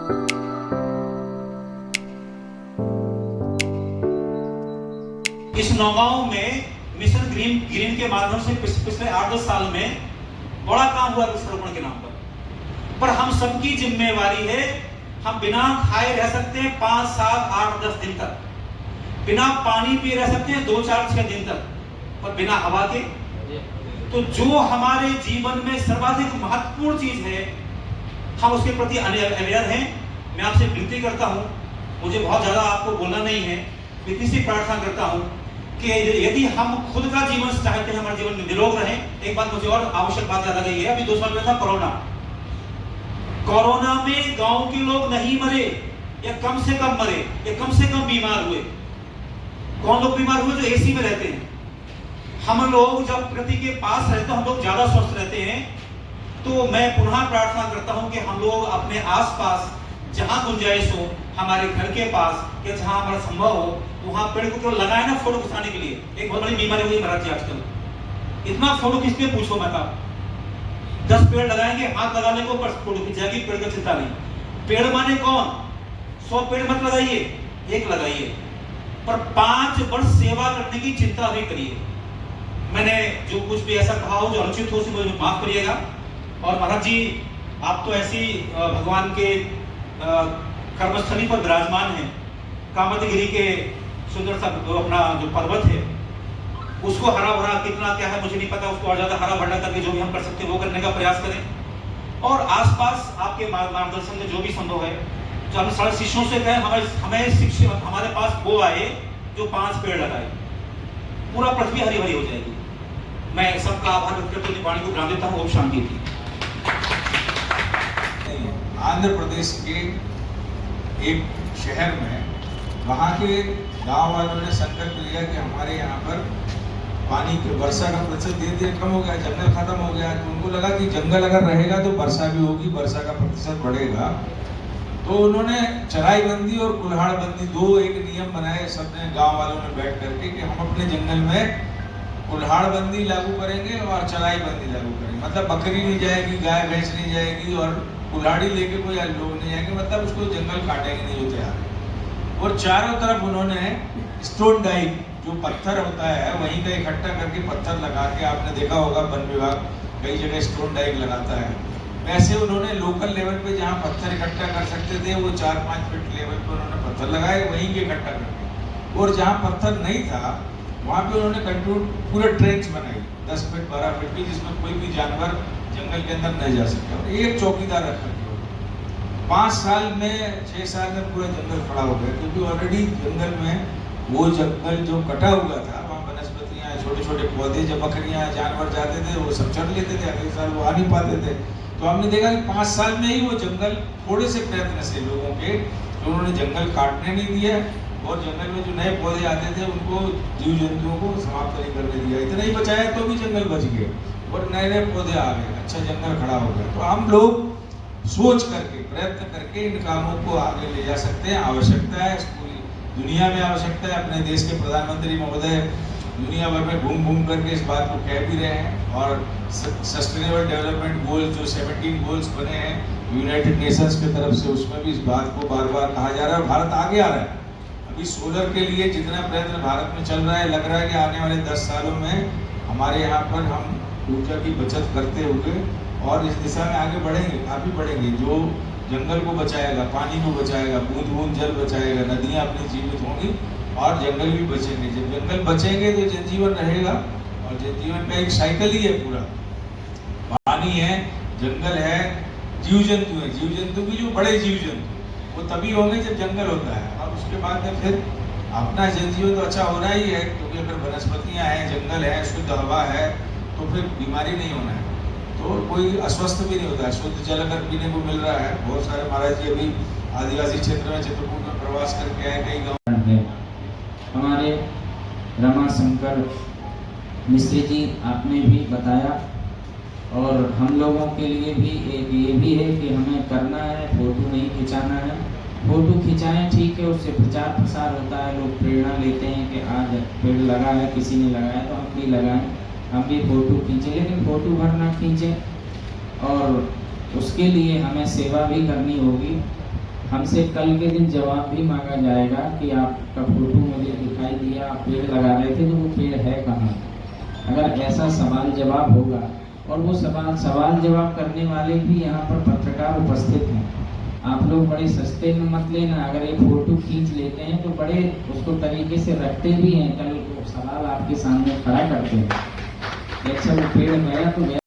इस नौगांव में mission green के माध्यम से पिछले 8-10 साल में बड़ा काम हुआ वृक्षारोपण के नाम पर हम सबकी जिम्मेवारी है। हम बिना खाए रह सकते हैं 5, 7, 8, 10 दिन तक, बिना पानी पिए रह सकते हैं 2, 4, 6 दिन तक, पर बिना हवा के। तो जो हमारे जीवन में सर्वाधिक महत्वपूर्ण चीज है, हम उसके प्रति अवेयर हैं। मैं आपसे विनती करता हूं, मुझे बहुत ज्यादा आपको बोलना नहीं है, विनती से प्रार्थना करता हूं कि यदि हम खुद का जीवन चाहते हैं, हमारे जीवन में निरोग रहें। एक बात मुझे और आवश्यक बात याद आ गई है, अभी 2 साल में था कोरोना में गांव के लोग नहीं मरे, या कम से कम मरे, या कम से कम बीमार हुए। कौन लोग बीमार हुए? जो एसी में रहते हैं। हम लोग जब प्रकृति के पास रहते हैं, हम लोग ज्यादा स्वस्थ रहते हैं। तो मैं पुनः प्रार्थना करता हूं कि हम लोग अपने आसपास जहां गुंजाइश हो, हमारे घर के पास या जहां हमारा संभव हो, वहां पेड़ को केवल लगाए ना फोटो खिंचाने के लिए। एक बहुत बड़ी बीमारी हुई महाराज जी आजकल, इतना फोटो खींचते पूछो मत आप। 10 पेड़ लगाएंगे, हाथ लगाने को पर फोटो खींच जाएगी, पेड़ का चिंता नहीं। पेड़ माने कौन? 100 पेड़ मत लगाइए, 1 लगाइए, पर 5 वर्ष सेवा करने की चिंता भी करिए। मैंने जो कुछ भी ऐसा कहा हो जो अनुचित हो, उसे मुझे माफ करिएगा। और महाराज जी, आप तो ऐसी भगवान के कर्मस्थली पर विराजमान हैं। कामतगिरी के सुंदर सा अपना जो पर्वत है, उसको हरा भरा कितना क्या है मुझे नहीं पता, उसको और ज्यादा हरा भरा करके जो भी हम कर सकते हैं वो करने का प्रयास करें। और आसपास आपके मार्गदर्शन में जो भी संभव है, जो हम सारे शिष्यों से कहें, हमें शिष्य हमारे पास वो आए जो 5 पेड़ लगाए, पूरा पृथ्वी हरी भरी हो जाएगी। मैं सबका आभार व्यक्त करते हुए वाणी को विराम देता हूँ। ओम शांति थी। आंध्र प्रदेश के एक शहर में वहाँ के गांव वालों ने संकल्प लिया कि हमारे यहाँ पर पानी के वर्षा का प्रतिशत धीरे धीरे कम हो गया, जंगल खत्म हो गया। तो उनको लगा कि जंगल अगर रहेगा तो वर्षा भी होगी, वर्षा का प्रतिशत बढ़ेगा। तो उन्होंने चराई बंदी और कुल्हाड़ बंदी 2 एक नियम बनाए सबने गांव वालों ने बैठ करके कि हम अपने जंगल में कुल्हाड़ बंदी लागू करेंगे और चराई बंदी लागू करेंगे। मतलब बकरी नहीं जाएगी, गाय भैंस नहीं जाएगी, और कुल्हाड़ी लेके कोई लोग नहीं जाएंगे, मतलब उसको जंगल काटेंगे नहीं होते यार। और चारों तरफ उन्होंने स्टोन डाइक, जो पत्थर होता है वहीं का इकट्ठा करके पत्थर लगा के, आपने देखा होगा वन विभाग कई जगह स्टोन डाइक लगाता है, वैसे उन्होंने लोकल लेवल पे जहाँ पत्थर इकट्ठा कर सकते थे वो 4-5 फीट लेवल पे उन्होंने पत्थर लगाए वहीं के इकट्ठा करके। और जहाँ पत्थर नहीं था वहाँ पे उन्होंने कंट्रोल पूरे ट्रेंच बनाई 10 फीट 12 फीट की, जिसमें कोई भी जानवर जंगल के अंदर नहीं जा सके। और एक चौकीदार रख करके 5 साल में 6 साल में पूरा जंगल खड़ा हो गया, क्योंकि ऑलरेडी जंगल में वो जंगल जो कटा हुआ था, वहाँ वनस्पतियाँ, छोटे छोटे पौधे, जब बकरियाँ जानवर जाते थे वो सब चढ़ लेते थे, अगले साल वो आ नहीं पाते थे। तो हमने देखा कि 5 साल में ही वो जंगल थोड़े से प्रयत्न से लोगों के, तो उन्होंने जंगल काटने नहीं दिया, और जंगल में जो नए पौधे आते थे उनको, जीव जंतुओं को समाप्त नहीं करने दिया। इतना ही बचाया तो भी जंगल बच गए और नए नए पौधे आ गए, अच्छा जंगल खड़ा हो गया। तो हम लोग सोच करके, प्रयत्न करके इन कामों को आगे ले जा सकते हैं। आवश्यकता है, पूरी दुनिया में आवश्यकता है। अपने देश के प्रधानमंत्री महोदय दुनिया भर में घूम घूम करके इस बात को कह भी रहे हैं, और सस्टेनेबल डेवलपमेंट गोल जो 17 गोल्स बने हैं यूनाइटेड नेशंस की तरफ से, उसमें भी इस बात को बार बार कहा जा रहा है। भारत आगे आ रहा है। अभी सोलर के लिए जितना प्रयत्न भारत में चल रहा है, लग रहा है कि आने वाले 10 सालों में हमारे यहाँ पर हम ऊर्जा की बचत करते हुए और इस दिशा में आगे बढ़ेंगे, काफ़ी बढ़ेंगे। जो जंगल को बचाएगा, पानी को बचाएगा, बूंद बूंद जल बचाएगा, नदियाँ अपनी जीवित होंगी और जंगल भी बचेंगे। जब जंगल बचेंगे तो जनजीवन रहेगा, और जनजीवन का एक साइकिल ही है पूरा। पानी है, जंगल है, जीव जंतु है। जीव जंतु भी जो बड़े जीव जंतु वो तभी होंगे जब जंगल होता है, और उसके बाद में फिर अपना जनजीवन तो अच्छा होना ही है, क्योंकि अगर वनस्पतियाँ हैं, जंगल है, शुद्ध हवा है, तो फिर बीमारी नहीं होना है, तो कोई अस्वस्थ भी नहीं होता है। शुद्ध जल अगर पीने को मिल रहा है, बहुत सारे महाराज जी अभी आदिवासी क्षेत्र में चित्रकूट में प्रवास करके आए, कई गाँव है। हमारे रमाशंकर मिश्री जी आपने भी बताया, और हम लोगों के लिए भी एक ये भी है कि हमें करना है, फोटो नहीं खिंचाना है। फोटो खिंचाएं ठीक है, उससे प्रचार प्रसार होता है, लोग प्रेरणा लेते हैं कि आज पेड़ लगा है, किसी ने लगाया तो हम भी लगाएं, हम भी फोटो खींचें, लेकिन फोटो भर ना खींचें। और उसके लिए हमें सेवा भी करनी होगी। हमसे कल के दिन जवाब भी मांगा जाएगा कि आपका फोटो मुझे दिखाई दिया, आप पेड़ लगा रहे थे तो वो पेड़ है कहाँ। अगर ऐसा सवाल जवाब होगा, और वो सवाल जवाब करने वाले भी यहाँ पर पत्रकार उपस्थित हैं, आप लोग बड़े सस्ते में मत लेना। अगर एक फोटो खींच लेते हैं तो बड़े उसको तरीके से रखते भी हैं, कल वो सवाल आपके सामने खड़ा करते हैं। अच्छा वो पेड़ गया तो गया।